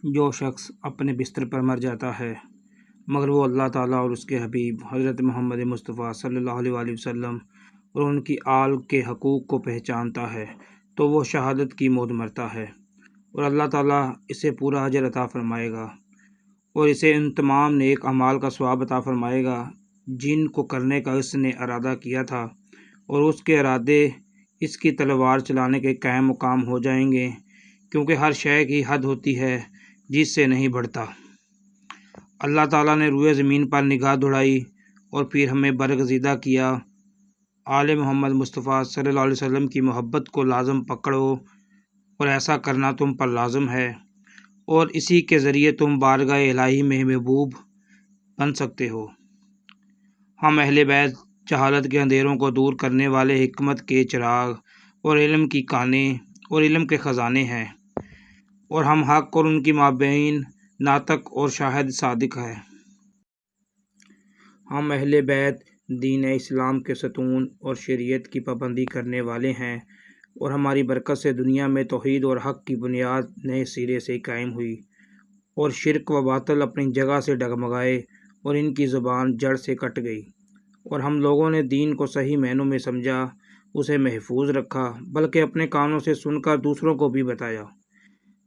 جو شخص اپنے بستر پر مر جاتا ہے مگر وہ اللہ تعالیٰ اور اس کے حبیب حضرت محمد مصطفیٰ صلی اللہ علیہ وسلم اور ان کی آل کے حقوق کو پہچانتا ہے تو وہ شہادت کی موت مرتا ہے، اور اللہ تعالیٰ اسے پورا اجر عطا فرمائے گا اور اسے ان تمام نیک اعمال کا ثواب عطا فرمائے گا جن کو کرنے کا اس نے ارادہ کیا تھا، اور اس کے ارادے اس کی تلوار چلانے کے قائم مقام ہو جائیں گے، کیونکہ ہر شے کی حد ہوتی ہے جس سے نہیں بڑھتا۔ اللہ تعالیٰ نے روئے زمین پر نگاہ دوڑائی اور پھر ہمیں برگزیدہ کیا۔ آل محمد مصطفیٰ صلی اللہ علیہ وسلم کی محبت کو لازم پکڑو، اور ایسا کرنا تم پر لازم ہے، اور اسی کے ذریعے تم بارگاہ الہی میں محبوب بن سکتے ہو۔ ہم اہل بیت جہالت کے اندھیروں کو دور کرنے والے حکمت کے چراغ اور علم کی کانیں اور علم کے خزانے ہیں، اور ہم حق اور ان کی مابین ناطق اور شاہد صادق ہیں۔ ہم اہل بیت دین اسلام کے ستون اور شریعت کی پابندی کرنے والے ہیں، اور ہماری برکت سے دنیا میں توحید اور حق کی بنیاد نئے سرے سے قائم ہوئی، اور شرک و باطل اپنی جگہ سے ڈگمگائے اور ان کی زبان جڑ سے کٹ گئی، اور ہم لوگوں نے دین کو صحیح معنوں میں سمجھا، اسے محفوظ رکھا، بلکہ اپنے کانوں سے سن کر دوسروں کو بھی بتایا۔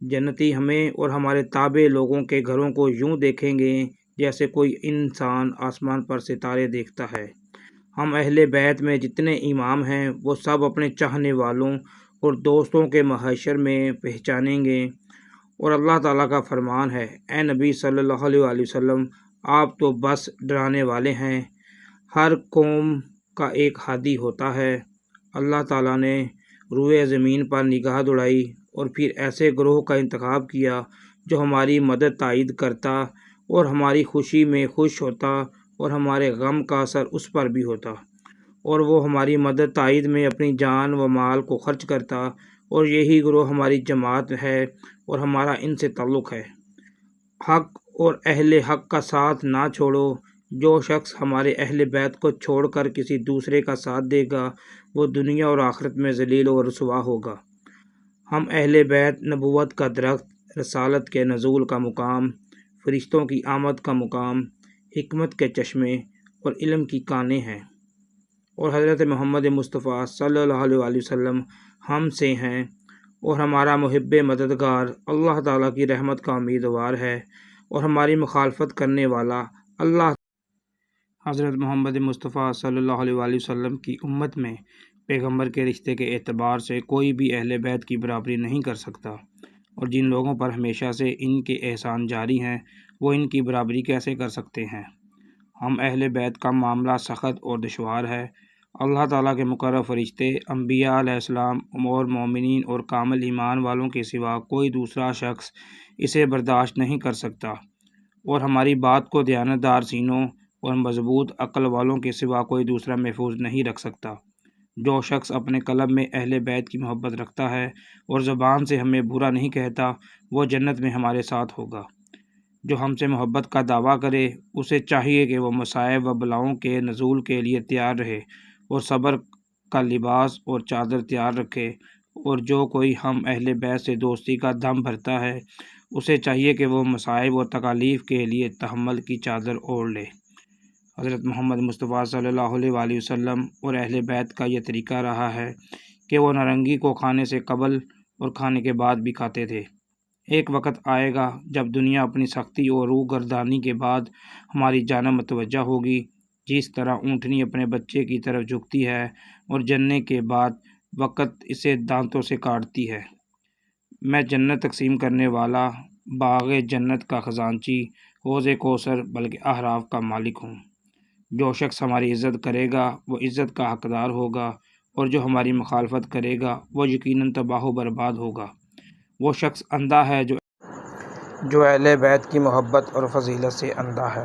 جنتی ہمیں اور ہمارے تابع لوگوں کے گھروں کو یوں دیکھیں گے جیسے کوئی انسان آسمان پر ستارے دیکھتا ہے۔ ہم اہل بیت میں جتنے امام ہیں وہ سب اپنے چاہنے والوں اور دوستوں کے محشر میں پہچانیں گے، اور اللہ تعالیٰ کا فرمان ہے، اے نبی صلی اللہ علیہ وسلم، آپ تو بس ڈرانے والے ہیں، ہر قوم کا ایک ہادی ہوتا ہے۔ اللہ تعالیٰ نے روئے زمین پر نگاہ دوڑائی اور پھر ایسے گروہ کا انتخاب کیا جو ہماری مدد تائید کرتا اور ہماری خوشی میں خوش ہوتا اور ہمارے غم کا اثر اس پر بھی ہوتا، اور وہ ہماری مدد تائید میں اپنی جان و مال کو خرچ کرتا، اور یہی گروہ ہماری جماعت ہے اور ہمارا ان سے تعلق ہے۔ حق اور اہل حق کا ساتھ نہ چھوڑو، جو شخص ہمارے اہل بیت کو چھوڑ کر کسی دوسرے کا ساتھ دے گا وہ دنیا اور آخرت میں ذلیل و رسوا ہوگا۔ ہم اہل بیت نبوت کا درخت، رسالت کے نزول کا مقام، فرشتوں کی آمد کا مقام، حکمت کے چشمے اور علم کی کانیں ہیں، اور حضرت محمد مصطفیٰ صلی اللہ علیہ وسلم ہم سے ہیں، اور ہمارا محب مددگار اللہ تعالیٰ کی رحمت کا امیدوار ہے، اور ہماری مخالفت کرنے والا اللہ حضرت محمد مصطفیٰ صلی اللہ علیہ وسلم کی امت میں پیغمبر کے رشتے کے اعتبار سے کوئی بھی اہل بیت کی برابری نہیں کر سکتا، اور جن لوگوں پر ہمیشہ سے ان کے احسان جاری ہیں وہ ان کی برابری کیسے کر سکتے ہیں؟ ہم اہل بیت کا معاملہ سخت اور دشوار ہے۔ اللہ تعالیٰ کے مقرب فرشتے، انبیاء علیہ السلام اور مومنین اور کامل ایمان والوں کے سوا کوئی دوسرا شخص اسے برداشت نہیں کر سکتا، اور ہماری بات کو دیانتدار سینوں اور مضبوط عقل والوں کے سوا کوئی دوسرا محفوظ نہیں رکھ سکتا۔ جو شخص اپنے قلب میں اہل بیت کی محبت رکھتا ہے اور زبان سے ہمیں برا نہیں کہتا وہ جنت میں ہمارے ساتھ ہوگا۔ جو ہم سے محبت کا دعویٰ کرے اسے چاہیے کہ وہ مصائب و بلاؤں کے نزول کے لیے تیار رہے اور صبر کا لباس اور چادر تیار رکھے، اور جو کوئی ہم اہل بیت سے دوستی کا دم بھرتا ہے اسے چاہیے کہ وہ مصائب اور تکالیف کے لیے تحمل کی چادر اوڑھ لے۔ حضرت محمد مصطفیٰ صلی اللہ علیہ وسلم اور اہل بیت کا یہ طریقہ رہا ہے کہ وہ نارنگی کو کھانے سے قبل اور کھانے کے بعد بھی کھاتے تھے۔ ایک وقت آئے گا جب دنیا اپنی سختی اور روح گردانی کے بعد ہماری جانب متوجہ ہوگی، جس طرح اونٹنی اپنے بچے کی طرف جھکتی ہے اور جننے کے بعد وقت اسے دانتوں سے کاٹتی ہے۔ میں جنت تقسیم کرنے والا، باغ جنت کا خزانچی، حوض کوثر بلکہ احراف کا مالک ہوں۔ جو شخص ہماری عزت کرے گا وہ عزت کا حقدار ہوگا، اور جو ہماری مخالفت کرے گا وہ یقیناً تباہ و برباد ہوگا۔ وہ شخص اندھا ہے جو اہل بیت کی محبت اور فضیلت سے اندھا ہے۔